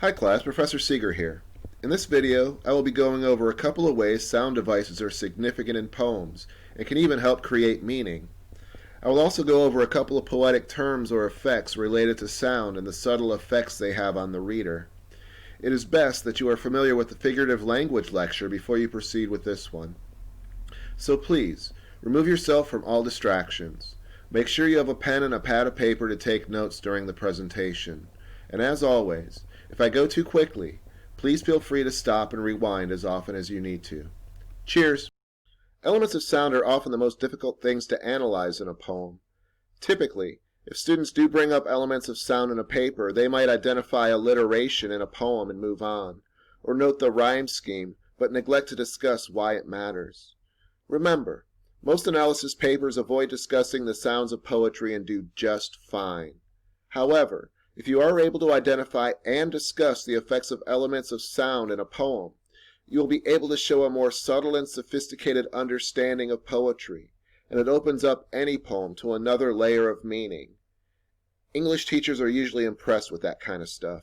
Hi class, Professor Seeger here. In this video, I will be going over a couple of ways sound devices are significant in poems and can even help create meaning. I will also go over a couple of poetic terms or effects related to sound and the subtle effects they have on the reader. It is best that you are familiar with the figurative language lecture before you proceed with this one. So please, remove yourself from all distractions. Make sure you have a pen and a pad of paper to take notes during the presentation. And as always, if I go too quickly, please feel free to stop and rewind as often as you need to. Cheers! Elements of sound are often the most difficult things to analyze in a poem. Typically, if students do bring up elements of sound in a paper, they might identify alliteration in a poem and move on, or note the rhyme scheme, but neglect to discuss why it matters. Remember, most analysis papers avoid discussing the sounds of poetry and do just fine. However, if you are able to identify and discuss the effects of elements of sound in a poem, you will be able to show a more subtle and sophisticated understanding of poetry, and it opens up any poem to another layer of meaning. English teachers are usually impressed with that kind of stuff.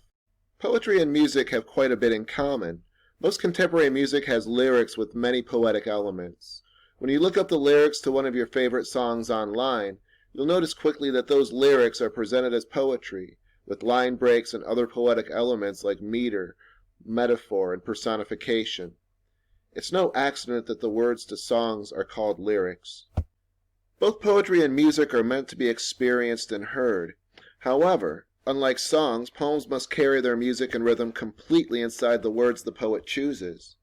Poetry and music have quite a bit in common. Most contemporary music has lyrics with many poetic elements. When you look up the lyrics to one of your favorite songs online, you'll notice quickly that those lyrics are presented as poetry, with line breaks and other poetic elements like meter, metaphor, and personification. It's no accident that the words to songs are called lyrics. Both poetry and music are meant to be experienced and heard. However, unlike songs, poems must carry their music and rhythm completely inside the words the poet chooses.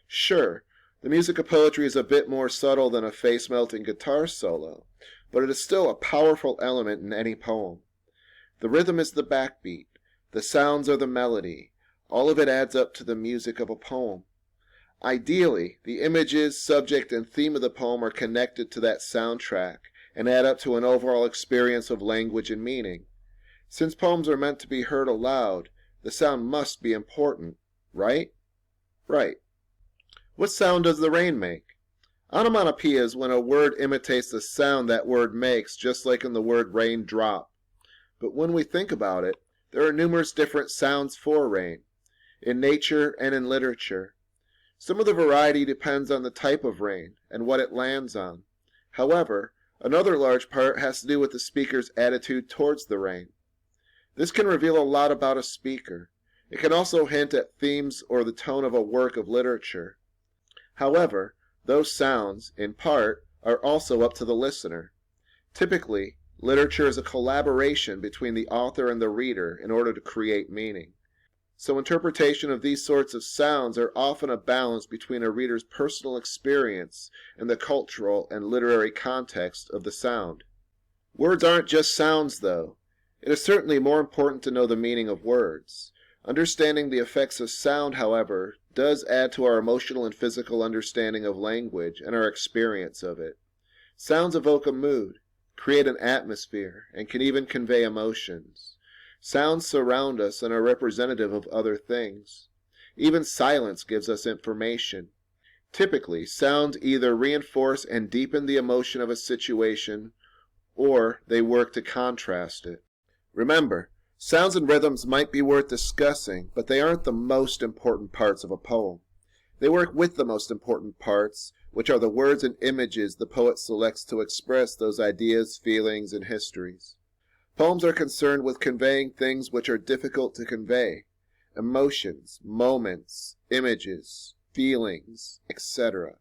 Sure, the music of poetry is a bit more subtle than a face-melting guitar solo, but it is still a powerful element in any poem. The rhythm is the backbeat, the sounds are the melody, all of it adds up to the music of a poem. Ideally, the images, subject, and theme of the poem are connected to that soundtrack and add up to an overall experience of language and meaning. Since poems are meant to be heard aloud, the sound must be important, right? Right. What sound does the rain make? Onomatopoeia is when a word imitates the sound that word makes, just like in the word raindrop. But when we think about it, there are numerous different sounds for rain, in nature and in literature. Some of the variety depends on the type of rain and what it lands on. However, another large part has to do with the speaker's attitude towards the rain. This can reveal a lot about a speaker. It can also hint at themes or the tone of a work of literature. However, those sounds, in part, are also up to the listener. Typically, literature is a collaboration between the author and the reader in order to create meaning. So interpretation of these sorts of sounds are often a balance between a reader's personal experience and the cultural and literary context of the sound. Words aren't just sounds, though. It is certainly more important to know the meaning of words. Understanding the effects of sound, however, does add to our emotional and physical understanding of language and our experience of it. Sounds evoke a mood, create an atmosphere, and can even convey emotions. Sounds surround us and are representative of other things. Even silence gives us information. Typically, sounds either reinforce and deepen the emotion of a situation, or they work to contrast it. Remember, sounds and rhythms might be worth discussing, but they aren't the most important parts of a poem. They work with the most important parts, which are the words and images the poet selects to express those ideas, feelings, and histories. Poems are concerned with conveying things which are difficult to convey: emotions, moments, images, feelings, etc.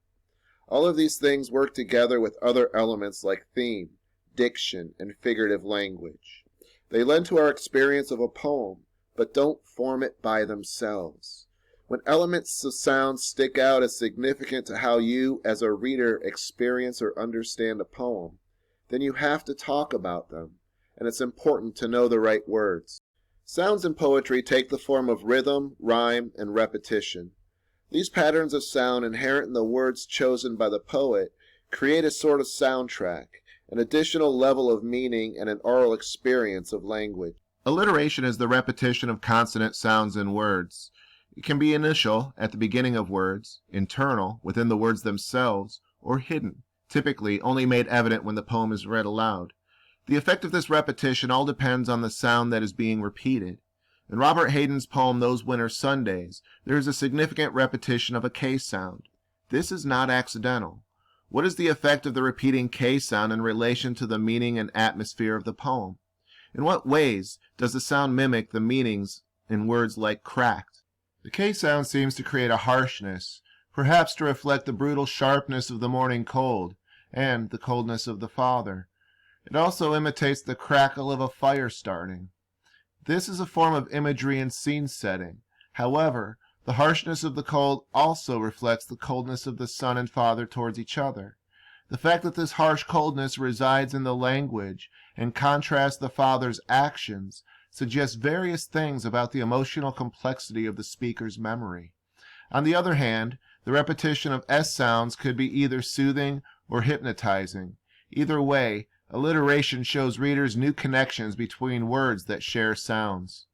All of these things work together with other elements like theme, diction, and figurative language. They lend to our experience of a poem, but don't form it by themselves. When elements of sound stick out as significant to how you, as a reader, experience or understand a poem, then you have to talk about them, and it's important to know the right words. Sounds in poetry take the form of rhythm, rhyme, and repetition. These patterns of sound inherent in the words chosen by the poet create a sort of soundtrack, an additional level of meaning and an oral experience of language. Alliteration is the repetition of consonant sounds in words. It can be initial, at the beginning of words, internal, within the words themselves, or hidden, typically only made evident when the poem is read aloud. The effect of this repetition all depends on the sound that is being repeated. In Robert Hayden's poem Those Winter Sundays, there is a significant repetition of a K sound. This is not accidental. What is the effect of the repeating K sound in relation to the meaning and atmosphere of the poem? In what ways does the sound mimic the meanings in words like cracked? The K sound seems to create a harshness, perhaps to reflect the brutal sharpness of the morning cold and the coldness of the father. It also imitates the crackle of a fire starting. This is a form of imagery and scene setting. However, the harshness of the cold also reflects the coldness of the son and father towards each other. The fact that this harsh coldness resides in the language and contrasts the father's actions suggests various things about the emotional complexity of the speaker's memory. On the other hand, the repetition of S sounds could be either soothing or hypnotizing. Either way, alliteration shows readers new connections between words that share sounds.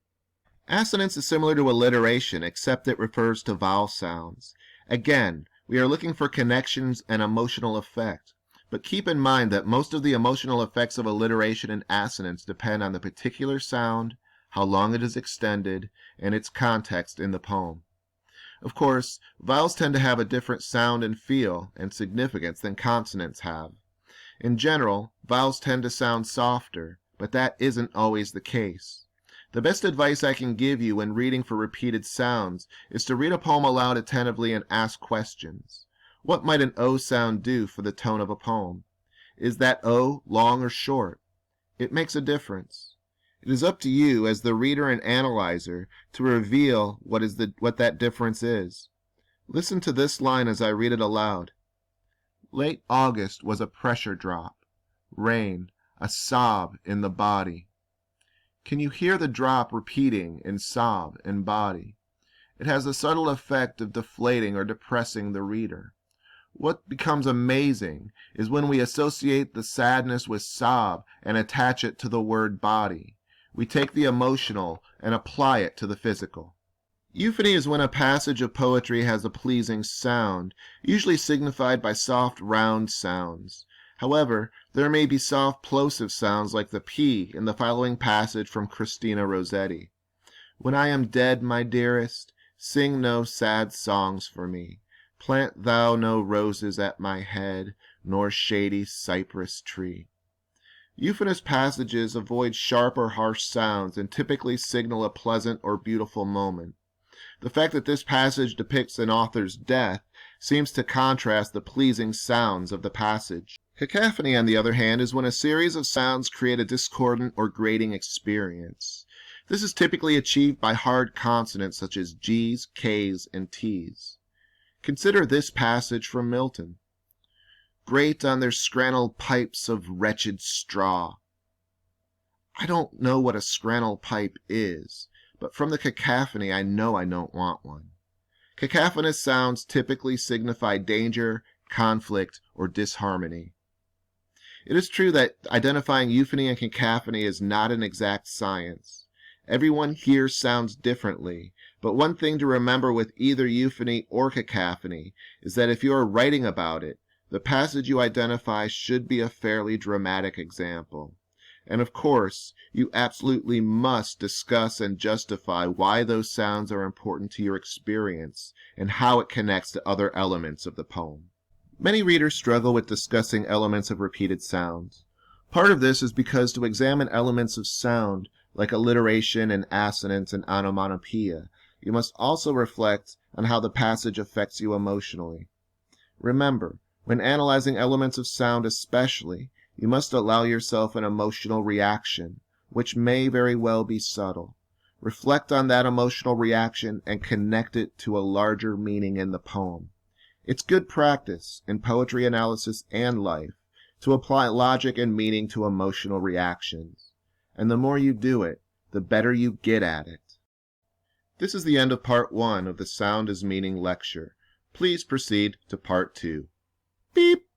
Assonance is similar to alliteration, except it refers to vowel sounds. Again, we are looking for connections and emotional effect. But keep in mind that most of the emotional effects of alliteration and assonance depend on the particular sound, how long it is extended, and its context in the poem. Of course, vowels tend to have a different sound and feel and significance than consonants have. In general, vowels tend to sound softer, but that isn't always the case. The best advice I can give you when reading for repeated sounds is to read a poem aloud attentively and ask questions. What might an O sound do for the tone of a poem? Is that O long or short? It makes a difference. It is up to you as the reader and analyzer to reveal what that difference is. Listen to this line as I read it aloud. Late August was a pressure drop, rain, a sob in the body. Can you hear the drop repeating in sob and body? It has a subtle effect of deflating or depressing the reader. What becomes amazing is when we associate the sadness with sob and attach it to the word body. We take the emotional and apply it to the physical. Euphony is when a passage of poetry has a pleasing sound, usually signified by soft, round sounds. However, there may be soft, plosive sounds like the P in the following passage from Christina Rossetti. When I am dead, my dearest, sing no sad songs for me. Plant thou no roses at my head, nor shady cypress tree. Euphonous passages avoid sharp or harsh sounds and typically signal a pleasant or beautiful moment. The fact that this passage depicts an author's death seems to contrast the pleasing sounds of the passage. Cacophony, on the other hand, is when a series of sounds create a discordant or grating experience. This is typically achieved by hard consonants such as G's, K's, and T's. Consider this passage from Milton. Grate on their scrannel pipes of wretched straw. I don't know what a scrannel pipe is, but from the cacophony I know I don't want one. Cacophonous sounds typically signify danger, conflict, or disharmony. It is true that identifying euphony and cacophony is not an exact science. Everyone hears sounds differently, but one thing to remember with either euphony or cacophony is that if you are writing about it, the passage you identify should be a fairly dramatic example. And of course, you absolutely must discuss and justify why those sounds are important to your experience and how it connects to other elements of the poem. Many readers struggle with discussing elements of repeated sounds. Part of this is because to examine elements of sound, like alliteration and assonance and onomatopoeia, you must also reflect on how the passage affects you emotionally. Remember, when analyzing elements of sound especially, you must allow yourself an emotional reaction, which may very well be subtle. Reflect on that emotional reaction and connect it to a larger meaning in the poem. It's good practice in poetry analysis and life to apply logic and meaning to emotional reactions. And the more you do it, the better you get at it. This is the end of part 1 of the Sound as Meaning lecture. Please proceed to part 2. Beep!